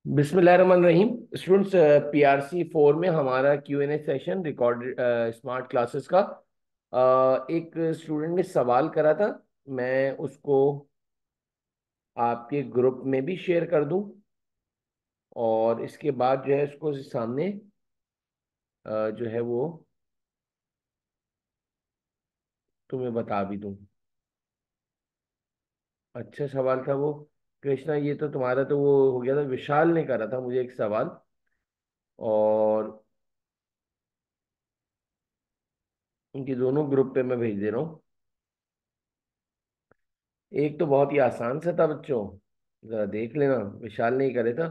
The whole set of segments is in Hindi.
बिस्मिल्लाहिर्रहमानिर्रहीम। स्टूडेंट्स, पीआरसी 4 में हमारा Q&A session recorded smart classes का एक स्टूडेंट ने सवाल करा था। मैं उसको आपके ग्रुप में भी शेयर कर दूं और इसके बाद जो है उसको सामने जो है वो तुम्हें बता भी दूं। अच्छा सवाल था वो। कृष्णा, ये तो तुम्हारा तो वो हो गया था। विशाल ने करा था मुझे एक सवाल, और उनकी दोनों ग्रुप पे मैं भेज दे रहा हूँ। एक तो बहुत ही आसान सा था बच्चों, जरा देख लेना। विशाल ने ही करे था।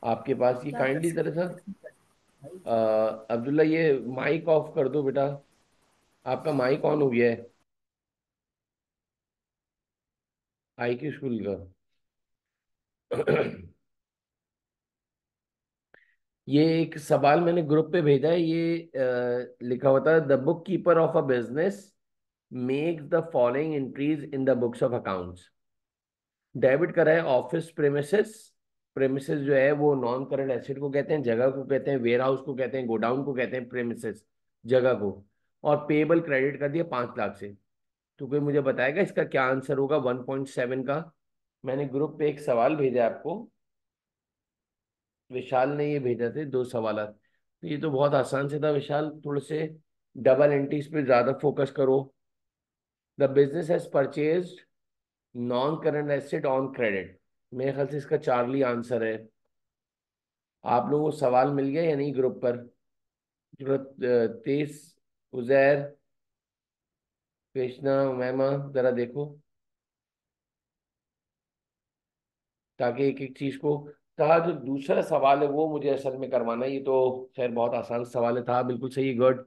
आपके पास ये क्या कर काइंडली तरह सकते था। हैं? अब्दुल्ला, ये माइक ऑफ कर दो बेटा। आपका माइक ऑन हो गया है। आई क्यू स्कूल का। ये एक सवाल मैंने ग्रुप पे भेजा है। ये लिखा होता है, the book keeper of a business makes the following entries in the books of accounts. Debit करा है ऑफिस प्रेमिसेस। प्रेमिसेस जो है वो नॉन करंट एसेट को कहते हैं, जगह को कहते हैं, वेयर हाउस को कहते हैं, गोडाउन को कहते हैं, प्रेमिसेस जगह को। और पेबल क्रेडिट कर दिया 5 लाख से। तो कोई मुझे बताएगा इसका क्या आंसर होगा 1.7 का। मैंने ग्रुप पे एक सवाल भेजा आपको। विशाल ने ये भेजा थे 2 सवाल। तो ये तो बहुत आसान से था विशाल। थोड़े से डबल एंट्रीज पे ज्यादा फोकस करो। The business has purchased non current asset on credit. मेरे ख्याल से इसका चार्ली आंसर है। आप लोगों को सवाल मिल गया या नहीं ग्रुप पर? तेज, उजैर, कृष्णा, मैमा, जरा देखो, ताकि एक एक चीज को कहा। जो दूसरा सवाल है वो मुझे असल में करवाना है। ये तो खैर बहुत आसान सवाल है। था बिल्कुल सही, गुड।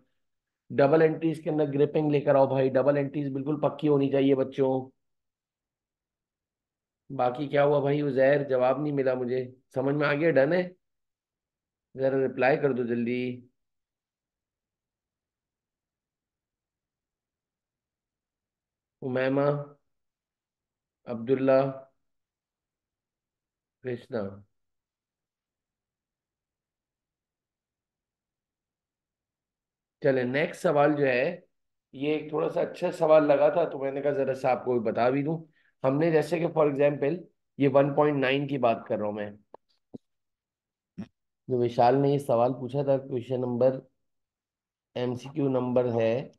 डबल एंट्रीज के अंदर ग्रिपिंग लेकर आओ भाई। डबल एंट्रीज बिल्कुल पक्की होनी चाहिए बच्चों। बाकी क्या हुआ भाई? उजैर, जवाब नहीं मिला मुझे। समझ में आ गया? डन है? जरा रिप्लाई कर दो जल्दी। उमैमा, अब्दुल्ला, कृष्णा। चले नेक्स्ट सवाल जो है, ये एक थोड़ा सा अच्छा सवाल लगा था तो मैंने कहा जरा सा आपको भी बता भी दूं। हमने जैसे कि फॉर एग्जांपल ये 1.9 की बात कर रहा हूं मैं। जो विशाल ने ये सवाल पूछा था, क्वेश्चन नंबर, एमसीक्यू नंबर है।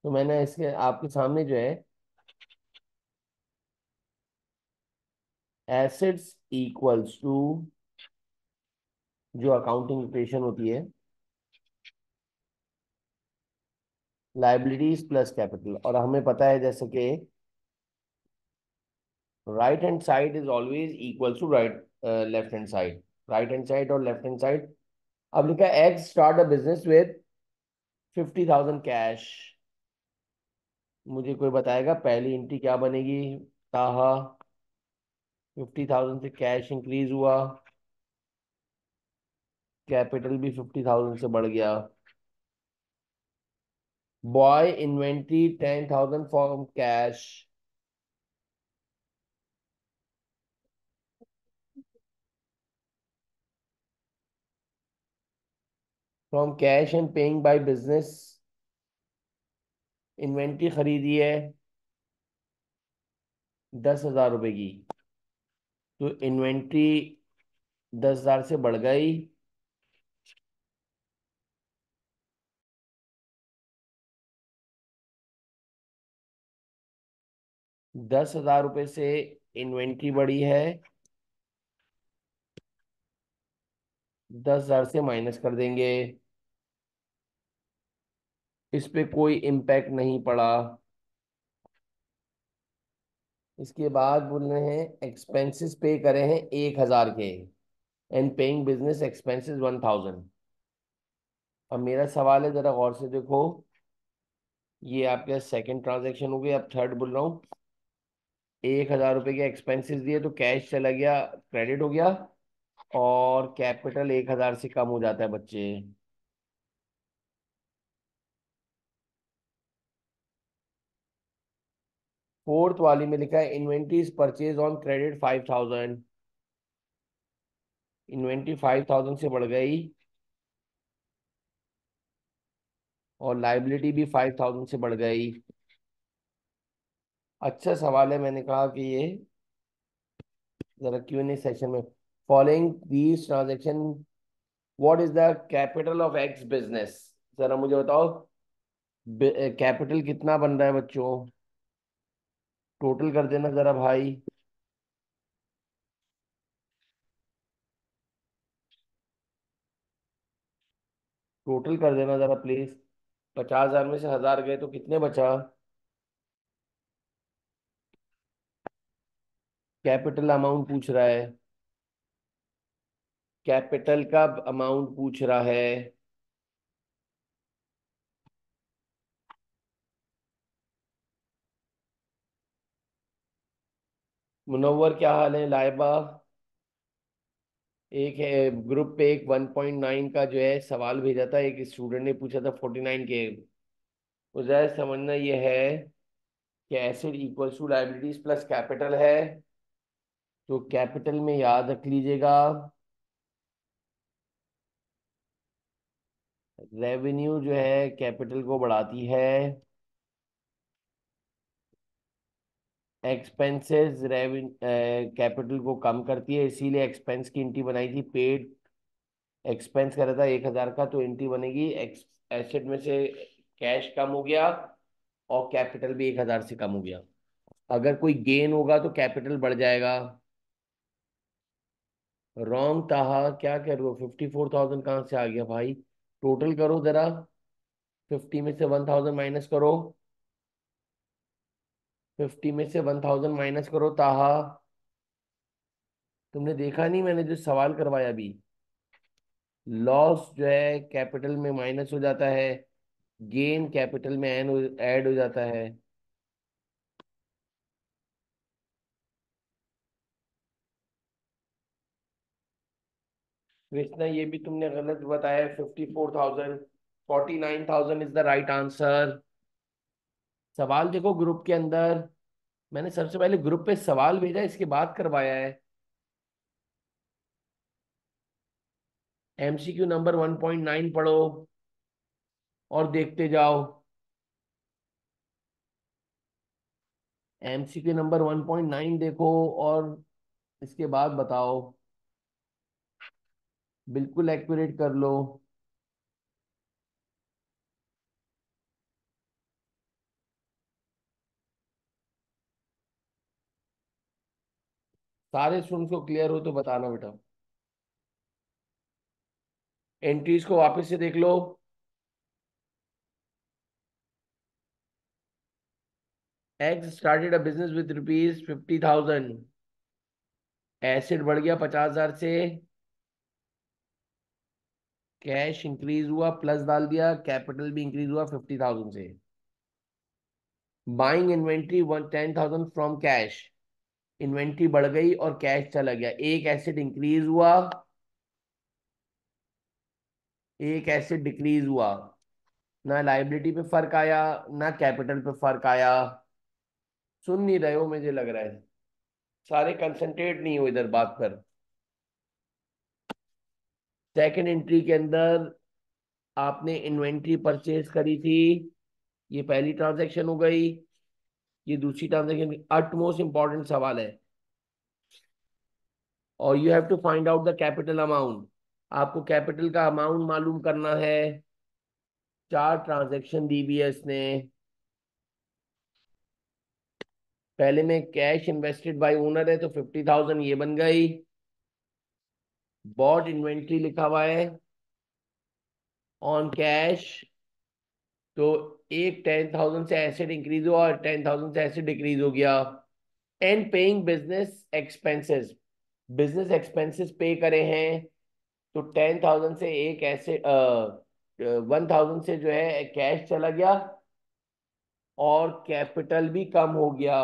तो मैंने इसके आपके सामने जो है, एसेट्स इक्वल्स टू, जो अकाउंटिंग इक्वेशन होती है, लाइबिलिटीज प्लस कैपिटल। और हमें पता है जैसे कि right hand side is always equal to right left hand side. Right hand side और लेफ्ट हैंड साइड। अब लिखा है X start a business with 50,000 cash. मुझे कोई बताएगा पहली एंट्री क्या बनेगी? ताहा 50,000 से कैश इंक्रीज हुआ, कैपिटल भी 50,000 से बढ़ गया। Boy inventory 10,000 from cash, from cash and paying by business. Inventory खरीदी है 10,000 रुपए की। तो इन्वेंट्री 10,000 से बढ़ गई। 10,000 रुपए से इन्वेंट्री बढ़ी है। 10,000 से माइनस कर देंगे। इस पे कोई इम्पैक्ट नहीं पड़ा। इसके बाद बोल रहे हैं एक्सपेंसेस पे करे हैं 1,000 के, एंड पेइंग बिजनेस एक्सपेंसेस 1,000। अब मेरा सवाल है, जरा गौर से देखो। ये आपके सेकंड ट्रांजेक्शन हो गया। अब थर्ड बोल रहा हूँ। 1,000 रुपए के एक्सपेंसेस दिए तो कैश चला गया, क्रेडिट हो गया। और कैपिटल 1,000 से कम हो जाता है बच्चे। फोर्थ वाली में लिखा है inventories purchase on credit 5,000। Inventory 5,000 से बढ़ गई और लाइबिलिटी भी 5,000 से बढ़ गई। अच्छा सवाल है, मैंने कहा कि ये जरा Q&A सेशन में, following these transaction what is the capital of x business, जरा मुझे बताओ कैपिटल कितना बन रहा है बच्चों, टोटल कर देना जरा भाई। टोटल कर देना जरा प्लीज। 50,000 में से 1,000 गए तो कितने बचा? कैपिटल अमाउंट पूछ रहा है, कैपिटल का अमाउंट पूछ रहा है। मुनव्वर क्या हाल है? लाइबा, एक है ग्रुप पे एक 1.9 का जो है सवाल भेजा था, एक स्टूडेंट ने पूछा था 49 के। मुझे समझना ये है कि asset equals to liabilities plus capital है, तो कैपिटल में याद रख लीजिएगा रेवेन्यू जो है कैपिटल को बढ़ाती है, एक्सपेंसेस रेवेन्यू कैपिटल को कम करती है, इसीलिए एक्सपेंस की इंटी बनाई थी। पेड एक्सपेंस कर रहा था 1,000 का, तो इंटी बनेगी एक्स एसेट में से कैश कम हो गया और कैपिटल भी 1,000 से कम हो गया। अगर कोई गेन होगा तो कैपिटल बढ़ जाएगा। रॉन्ग था, क्या कर रहे हो? 54,000 कहाँ से आ गया भाई? टोटल करो जरा, 50 में से 1,000 माइनस करो, 50 में से 1,000 माइनस करो ताहा। तुमने देखा नहीं मैंने जो सवाल करवाया अभी? लॉस जो है कैपिटल में माइनस हो जाता है, गेन कैपिटल में ऐड हो जाता है। कृष्णा ये भी तुमने गलत बताया, 54,000, 49,000 इज द राइट आंसर। सवाल देखो ग्रुप के अंदर, मैंने सबसे पहले ग्रुप पे सवाल भेजा, इसके बाद करवाया है। MCQ नंबर 1.9 पढ़ो और देखते जाओ। MCQ नंबर 1.9 देखो और इसके बाद बताओ, बिल्कुल एक्यूरेट कर लो। सारे स्टूडेंट्स को क्लियर हो तो बताना बेटा। एंट्रीज को वापस से देख लो। X started a business with rupees 50,000, asset बढ़ गया 50,000 से, कैश इंक्रीज हुआ प्लस डाल दिया, कैपिटल भी इंक्रीज हुआ 50,000 से। Buying inventory 10,000 from cash, inventory बढ़ गई और कैश चला गया, एक एसेट इंक्रीज हुआ, एक एसेट डिक्रीज हुआ। ना लाइबिलिटी पे फर्क आया, ना कैपिटल पे फर्क आया। सुन नहीं रहे हो मुझे लग रहा है, सारे कंसंट्रेट नहीं हो इधर बात पर। सेकंड एंट्री के अंदर आपने इन्वेंट्री परचेज करी थी, ये पहली ट्रांजैक्शन हो गई। ये दूसरी ट्रांजैक्शन, अटमोस्ट इंपॉर्टेंट सवाल है, और you have to find out the capital amount. आपको कैपिटल का अमाउंट मालूम करना है। चार ट्रांजैक्शन दी हुई है इसने। पहले में कैश इन्वेस्टेड बाय ओनर है तो 50,000 ये बन गई। बॉट इन्वेंट्री लिखा हुआ है ऑन कैश, तो एक 10,000 से एसेट इंक्रीज हुआ और 10,000 से एसेट डिक्रीज हो गया। And paying business expenses, business expenses पे करे हैं, तो 10,000 से एक एसेट 1,000 से जो है कैश चला गया और कैपिटल भी कम हो गया।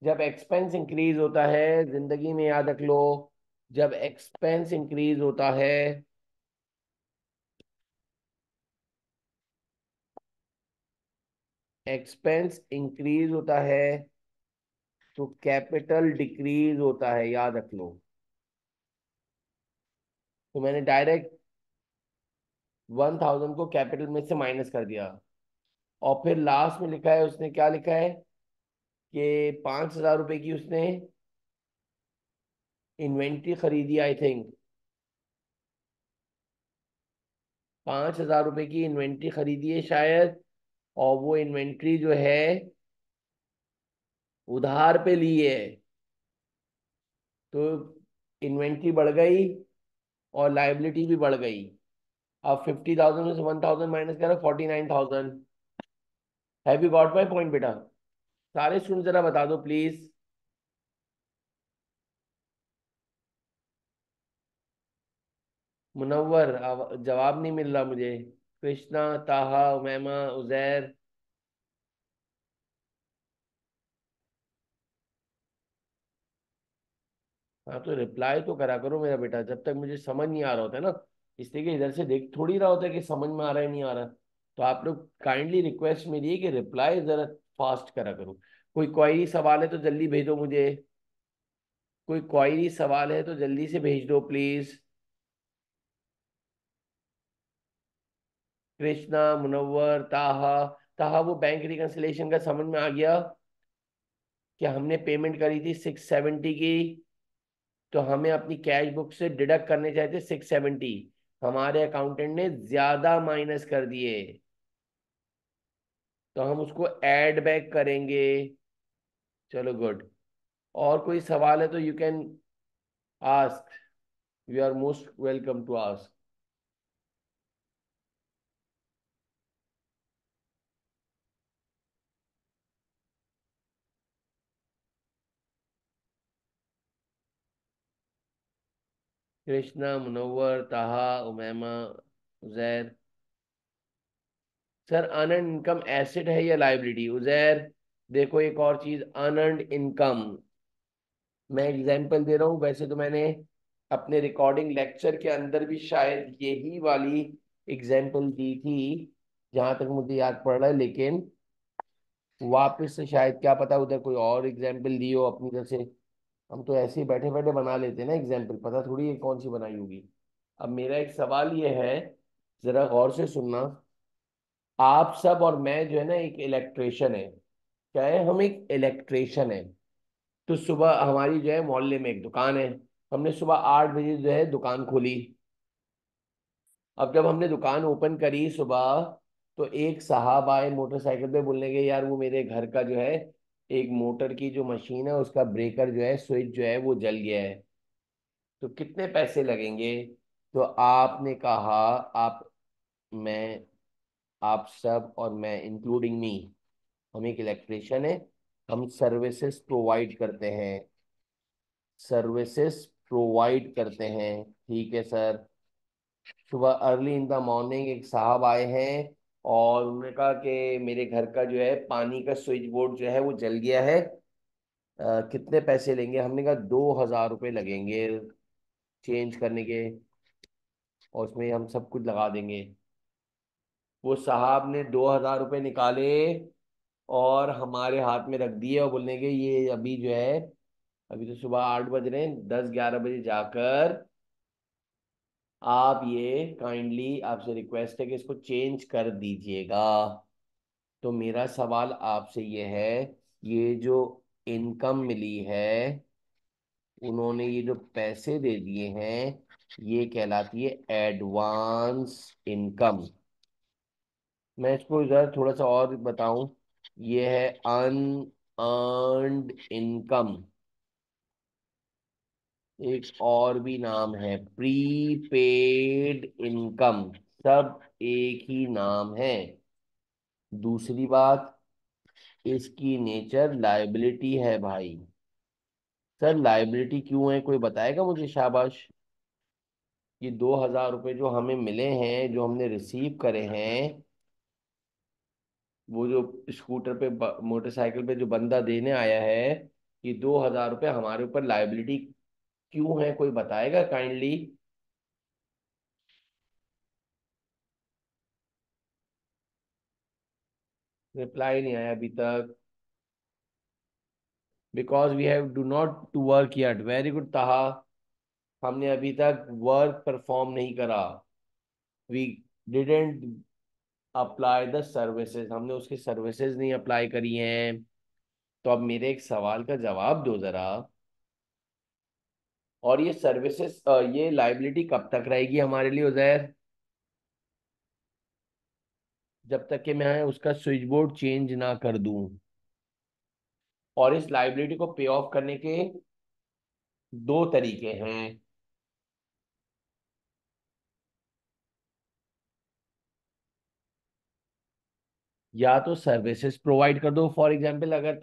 जब एक्सपेंस इंक्रीज होता है, जिंदगी में याद रख लो, जब एक्सपेंस इंक्रीज होता है, एक्सपेंस इंक्रीज होता है तो कैपिटल डिक्रीज होता है, याद रख लो। तो मैंने डायरेक्ट 1000 को कैपिटल में से माइनस कर दिया, और फिर लास्ट में लिखा है, उसने क्या लिखा है कि 5000 रुपए की उसने इन्वेंट्री खरीदी, आई थिंक 5000 रुपए की इन्वेंट्री खरीदी है शायद। और वो इन्वेंट्री जो है उधार पे ली है, तो इन्वेंट्री बढ़ गई और लाइबिलिटी भी बढ़ गई। अब 50,000 में से 1000 माइनस करो, 49,000। Have you got my point बेटा? सारे स्टूडेंट जरा बता दो प्लीज। मुनव्वर, जवाब नहीं मिल रहा मुझे। कृष्णा, ताहा, उमैमा, उजैर। हाँ तो रिप्लाई तो करा करो मेरा बेटा, जब तक मुझे समझ नहीं आ रहा होता है ना। इसलिए कि इधर से देख थोड़ी रहा होता है कि समझ में आ रहा है नहीं आ रहा। तो आप लोग काइंडली रिक्वेस्ट मेरी है कि रिप्लाई जरा फास्ट करा करो। कोई क्वेरी सवाल है तो जल्दी भेजो मुझे। कोई क्वेरी सवाल है तो जल्दी से भेज दो प्लीज। कृष्णा, मुनव्वर, ताहा। ताहा, वो बैंक रिकंसिलेशन का समझ में आ गया कि हमने पेमेंट करी थी 670 की, तो हमें अपनी कैश बुक से डिडक्ट करने चाहिए थे 670। हमारे अकाउंटेंट ने ज्यादा माइनस कर दिए, तो हम उसको ऐड बैक करेंगे। चलो गुड। और कोई सवाल है तो you can ask. You are most welcome to ask. Krishna, Munawwar, Taha, Umaima, Uzair. Sir unearned income asset है या लाइबिलिटी? उजैर, देखो एक और चीज, अनअर्न्ड इनकम। मैं एग्जांपल दे रहा हूँ, वैसे तो मैंने अपने रिकॉर्डिंग लेक्चर के अंदर भी शायद यही वाली एग्जांपल दी थी, जहां तक मुझे याद पड़ रहा है। लेकिन वापस से शायद क्या पता उधर कोई और एग्जांपल दी हो अपनी तरफ से। हम तो ऐसे ही बैठे बैठे बना लेते हैं ना एग्जाम्पल, पता थोड़ी है कौन सी बनाई होगी। अब मेरा एक सवाल ये है, जरा गौर से सुनना। आप सब और मैं जो है ना एक इलेक्ट्रिशियन है। क्या है? हम एक इलेक्ट्रिशियन है। तो सुबह हमारी जो है मोहल्ले में एक दुकान है। हमने सुबह 8 बजे जो है दुकान खोली। अब जब हमने दुकान ओपन करी सुबह, तो एक साहब आए मोटरसाइकिल पे, बोलने के यार वो मेरे घर का जो है एक मोटर की जो मशीन है उसका ब्रेकर जो है, स्विच जो है वो जल गया है, तो कितने पैसे लगेंगे? तो आपने कहा, आप, मैं, आप सब और मैं इंक्लूडिंग मी, हम एक इलेक्ट्रिशियन है। हम सर्विसेज प्रोवाइड करते हैं। सर्विसेज प्रोवाइड करते हैं, ठीक है सर। सुबह अर्ली इन द मॉर्निंग एक साहब आए हैं और उन्होंने कहा कि मेरे घर का जो है पानी का स्विच बोर्ड जो है वो जल गया है। कितने पैसे लेंगे? हमने कहा 2000 रुपये लगेंगे चेंज करने के, और उसमें हम सब कुछ लगा देंगे। वो साहब ने 2000 रुपये निकाले और हमारे हाथ में रख दिए, और बोलने के ये अभी जो है, अभी तो सुबह 8 बज रहे हैं, 10-11 बजे जाकर आप ये काइंडली, आपसे रिक्वेस्ट है कि इसको चेंज कर दीजिएगा। तो मेरा सवाल आपसे ये है, ये जो इनकम मिली है, उन्होंने ये जो पैसे दे दिए हैं, ये कहलाती है एडवांस इनकम। मैं इसको इधर थोड़ा सा और बताऊं, ये है अनअर्न्ड इनकम। एक और भी नाम है प्रीपेड इनकम। सब एक ही नाम है। दूसरी बात, इसकी नेचर लाइबिलिटी है भाई। सर लाइबिलिटी क्यों है, कोई बताएगा मुझे? शाबाश। ये 2000 रुपये जो हमें मिले हैं, जो हमने रिसीव करे हैं, वो जो स्कूटर पे मोटरसाइकिल पे जो बंदा देने आया है, ये 2000 रुपये हमारे ऊपर लाइबिलिटी क्यों है, कोई बताएगा काइंडली? रिप्लाई नहीं आया अभी तक। Because we have do not to work yet। Very good Taha. हमने अभी तक वर्क परफॉर्म नहीं करा। We didn't apply the services. हमने उसकी सर्विसेज नहीं अप्लाई करी हैं। तो अब मेरे एक सवाल का जवाब दो जरा। और ये सर्विसेज, ये लाइबिलिटी कब तक रहेगी हमारे लिए उजैर? जब तक कि मैं उसका स्विच बोर्ड चेंज ना कर दूं। और इस लाइबिलिटी को पे ऑफ करने के दो तरीके हैं। या तो सर्विसेज प्रोवाइड कर दो, फॉर एग्जांपल अगर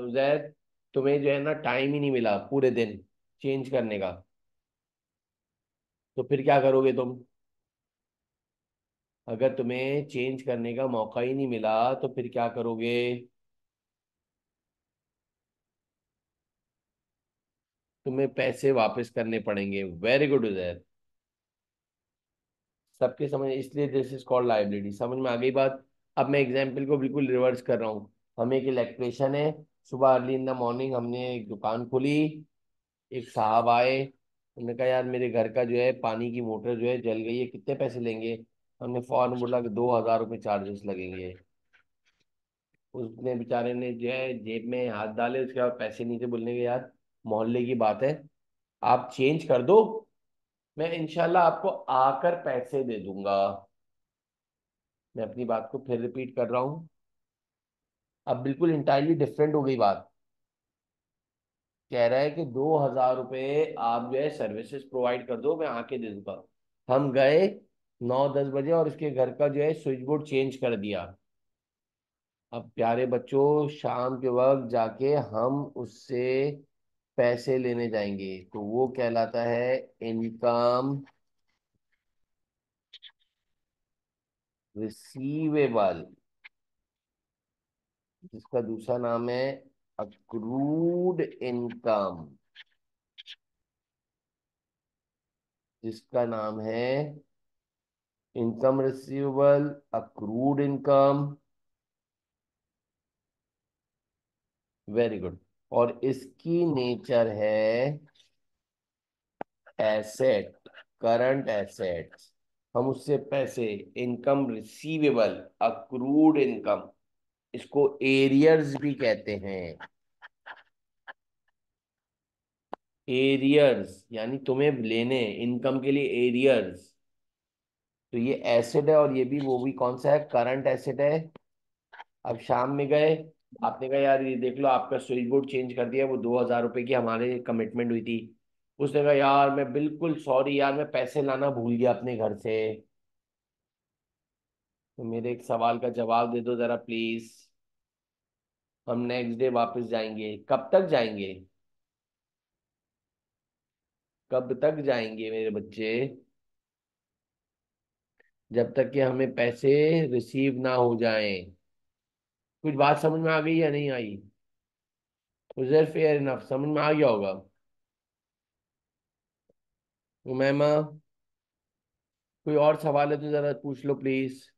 उजैर तुम्हें जो है ना टाइम ही नहीं मिला पूरे दिन चेंज करने का, तो फिर क्या करोगे तुम? अगर तुम्हें चेंज करने का मौका ही नहीं मिला तो फिर क्या करोगे? तुम्हें पैसे वापस करने पड़ेंगे। Very good Uzair. सबके समझ, इसलिए दिस इज कॉल्ड लाइबिलिटी। समझ में आ गई बात? अब मैं एग्जाम्पल को बिल्कुल रिवर्स कर रहा हूँ। हम एक इलेक्ट्रिशियन है। सुबह अर्ली इन द मॉर्निंग हमने एक दुकान खोली। एक साहब आए। उन्होंने कहा यार मेरे घर का जो है पानी की मोटर जो है जल गई है, कितने पैसे लेंगे? हमने फौरन बोला कि 2,000 रुपये चार्जेस लगेंगे। उसने बेचारे ने जो है जेब में हाथ डाले, उसके बाद पैसे नीचे, बोलने के यार मोहल्ले की बात है, आप चेंज कर दो, मैं इंशाल्लाह आपको आकर पैसे दे दूंगा। मैं अपनी बात को फिर रिपीट कर रहा हूँ। अब बिल्कुल इंटायरली डिफरेंट हो गई बात। कह रहा है कि 2,000 रुपये आप जो है सर्विसेज प्रोवाइड कर दो, मैं आके दे दूंगा। हम गए 9-10 बजे और उसके घर का जो है स्विच बोर्ड चेंज कर दिया। अब प्यारे बच्चों, शाम के वक्त जाके हम उससे पैसे लेने जाएंगे तो वो कहलाता है इनकम रिसीवेबल, जिसका दूसरा नाम है अक्रूड इनकम, जिसका नाम है income receivable, accrued income. Very good. और इसकी नेचर है एसेट, करंट एसेट्स। हम उससे पैसे, इनकम रिसीवेबल, अक्रूड इनकम, इसको एरियर्स भी कहते हैं। एरियर्स यानी तुम्हें लेने इनकम के लिए एरियर्स। तो ये एसेट है और ये भी, वो भी कौन सा है? करंट एसेट है। अब शाम में गए, आपने कहा यार ये देख लो आपका स्विच बोर्ड चेंज कर दिया, वो 2,000 रुपये की हमारे कमिटमेंट हुई थी। उसने कहा यार मैं बिल्कुल सॉरी यार, मैं पैसे लाना भूल गया अपने घर से। तो मेरे एक सवाल का जवाब दे दो जरा प्लीज। हम नेक्स्ट डे वापस जाएंगे, कब तक जाएंगे? कब तक जाएंगे मेरे बच्चे? जब तक कि हमें पैसे रिसीव ना हो जाएं। कुछ बात समझ में आ गई या नहीं आई? उजर फेयर इनफ, समझ में आ गया होगा। उमैमा, कोई और सवाल है तो जरा पूछ लो प्लीज।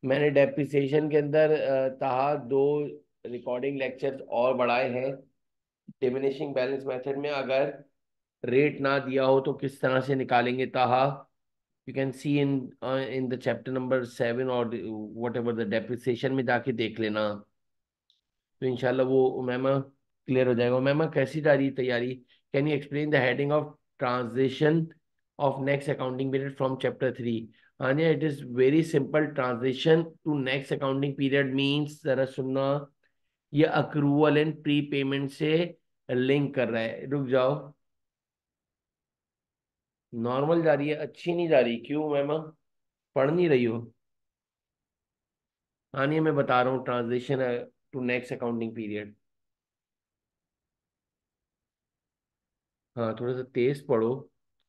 मैंने डेप्रिसिएशन के अंदर कहा दो रिकॉर्डिंग लेक्चर्स और बढ़ाए हैं। डिमिनिशिंग बैलेंस मेथड में अगर रेट ना दिया हो तो किस तरह से निकालेंगे ताहा? You can see in the chapter number 7 और वट एवर द डेप्रिसिएशन में जाके देख लेना। तो इंशाल्लाह वो उमैमा क्लियर हो जाएगा। उमैमा कैसी जा रही है तैयारी? Can you explain the heading of transition of next accounting period from chapter 3? हाँ जी, it is very simple. Transition to next accounting period means, जरा सुनना, ये अक्रूवल एंड प्री पेमेंट से लिंक कर रहा है। रुक जाओ। नॉर्मल जा रही है, अच्छी नहीं जा रही, क्यों मैम? पढ़ नहीं रही हो? हाँ नहीं, मैं बता रहा हूँ transition to next accounting period. हाँ थोड़ा सा तेज पढ़ो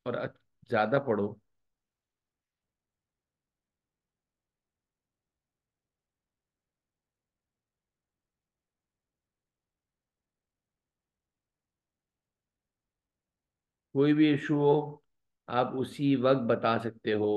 और ज्यादा पढ़ो। कोई भी इशू हो आप उसी वक्त बता सकते हो।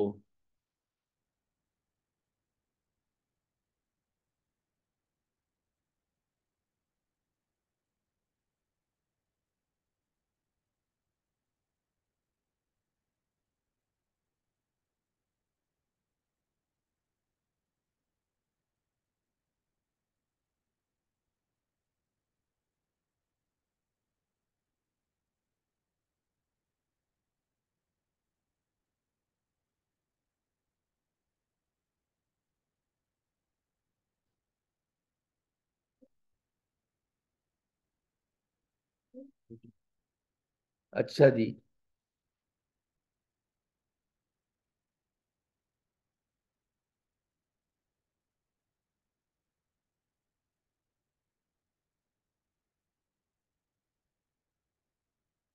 अच्छा जी।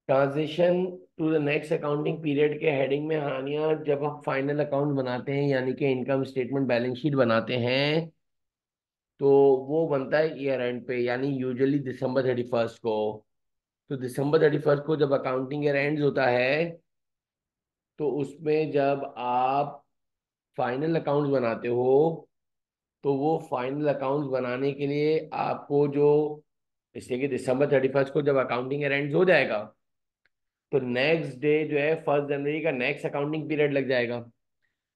Transition to the next accounting period के हेडिंग में, हानिया, जब हम फाइनल अकाउंट बनाते हैं यानी कि इनकम स्टेटमेंट बैलेंस शीट बनाते हैं, तो वो बनता है ईयर एंड पे, यानी यूजुअली दिसंबर 31 को। तो दिसंबर 31 को जब अकाउंटिंग ईयर एंड होता है, तो उसमें जब आप फाइनल अकाउंट्स बनाते हो, तो वो फाइनल अकाउंट्स बनाने के लिए आपको जो, इसलिए कि दिसंबर 31 को जब अकाउंटिंग ईयर एंड हो जाएगा, तो नेक्स्ट डे जो है 1 जनवरी का नेक्स्ट अकाउंटिंग पीरियड लग जाएगा।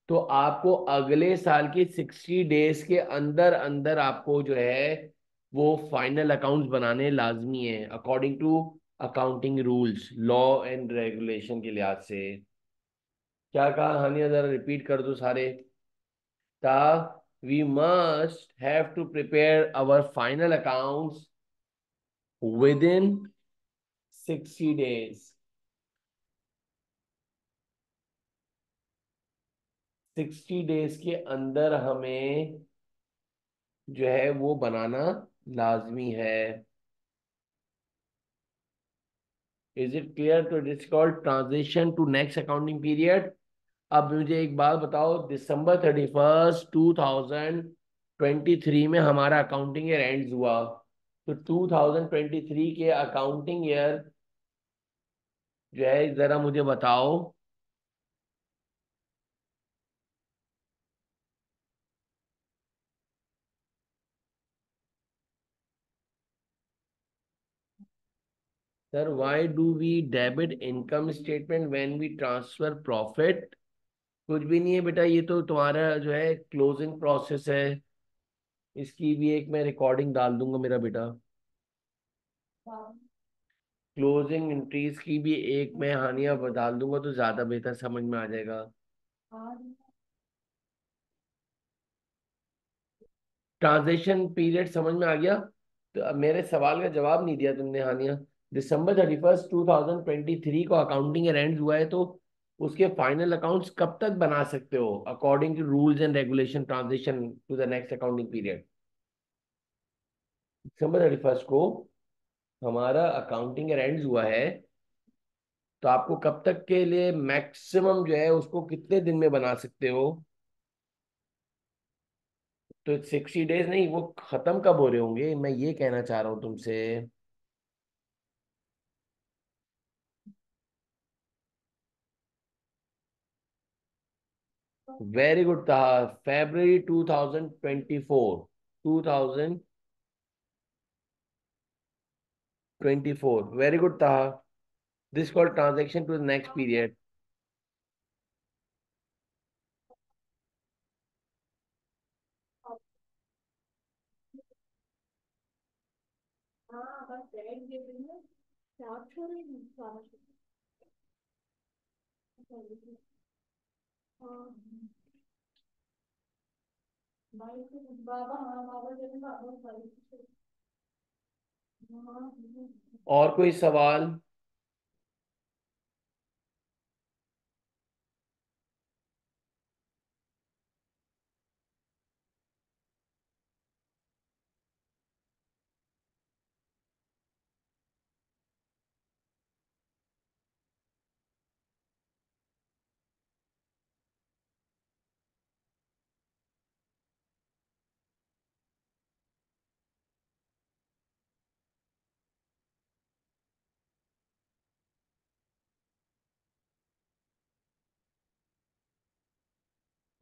तो आपको अगले साल की 60 डेज के अंदर अंदर आपको जो है वो फाइनल अकाउंट्स बनाने लाजमी है, according to accounting rules, law and regulation के लिहाज से। क्या कहा हानिया, जरा रिपीट कर दो सारे। था, we must have to prepare our final accounts within 60 days. 60 days के अंदर हमें जो है वो बनाना लाजमी है। Is it clear? तो it's called transition to next accounting period. अब मुझे एक बात बताओ, दिसंबर 31 2023 में हमारा अकाउंटिंग ईयर एंड हुआ, तो 2023 के अकाउंटिंग ईयर जो है जरा मुझे बताओ। Sir, why do we debit income statement when we transfer profit? कुछ भी नहीं है बेटा, ये तो तुम्हारा जो है क्लोजिंग प्रोसेस है। इसकी भी एक मैं रिकॉर्डिंग डाल दूंगा मेरा बेटा। क्लोजिंग एंट्रीज की भी एक मैं हानिया डाल दूंगा, तो ज्यादा बेहतर समझ में आ जाएगा। ट्रांजिशन पीरियड समझ में आ गया? तो अब मेरे सवाल का जवाब नहीं दिया तुमने हानिया। दिसंबर 31 2023 को अकाउंटिंग एंड हुआ है, तो उसके फाइनल अकाउंट्स कब तक बना सकते हो according to rules and regulation, transition to the next accounting period? दिसंबर 31 को हमारा अकाउंटिंग एंड हुआ है, तो आपको कब तक के लिए मैक्सिमम जो है उसको कितने दिन में बना सकते हो? तो 60 डेज नहीं, वो खत्म कब हो रहे होंगे, मैं ये कहना चाह रहा हूँ तुमसे। वेरी गुड था। February 2024, 2024, वेरी गुड था। This called transaction to the next period. और कोई सवाल?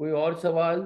कोई और सवाल?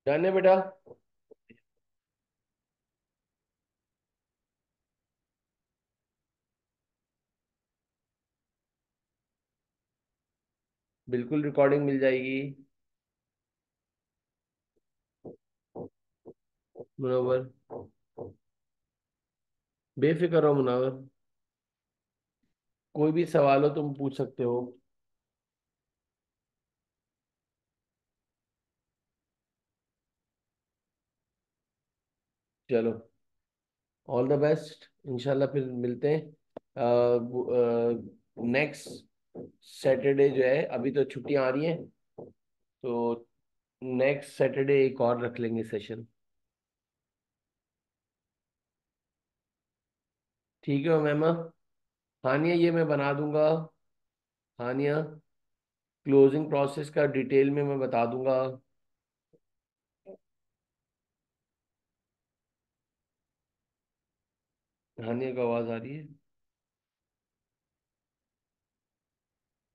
जाने बेटा। बिल्कुल रिकॉर्डिंग मिल जाएगी। मुनव्वर, बेफिक्र हो मुनव्वर, कोई भी सवाल हो तुम पूछ सकते हो। चलो, ऑल द बेस्ट, इंशाल्लाह फिर मिलते हैं नेक्स्ट सैटरडे जो है। अभी तो छुट्टियां आ रही हैं, तो नेक्स्ट सैटरडे एक और रख लेंगे सेशन। ठीक है मैम। हानिया, ये मैं बना दूंगा। हानिया, क्लोजिंग प्रोसेस का डिटेल में मैं बता दूंगा। हानिया को आवाज आ रही है?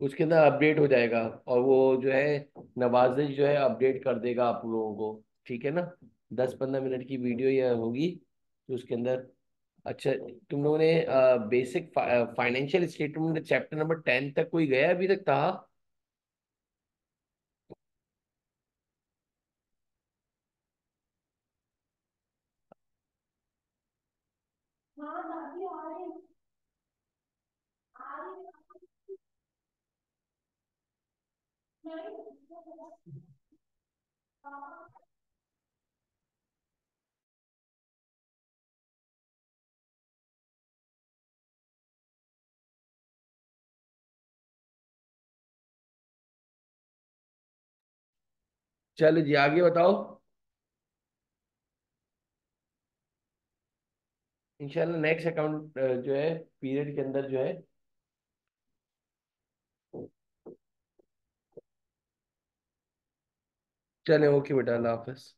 उसके अंदर अपडेट हो जाएगा, और वो जो है नवाजिश जो है अपडेट कर देगा आप लोगों को। ठीक है ना? 10-15 मिनट की वीडियो यह होगी, तो उसके अंदर। अच्छा, तुम लोगों ने basic financial statement chapter number 10 तक कोई गया अभी तक था? चलो जी, आगे बताओ। इंशाल्लाह नेक्स्ट अकाउंट जो है पीरियड के अंदर जो है। चले, ओके बेटा, अल्लाह हाफिज।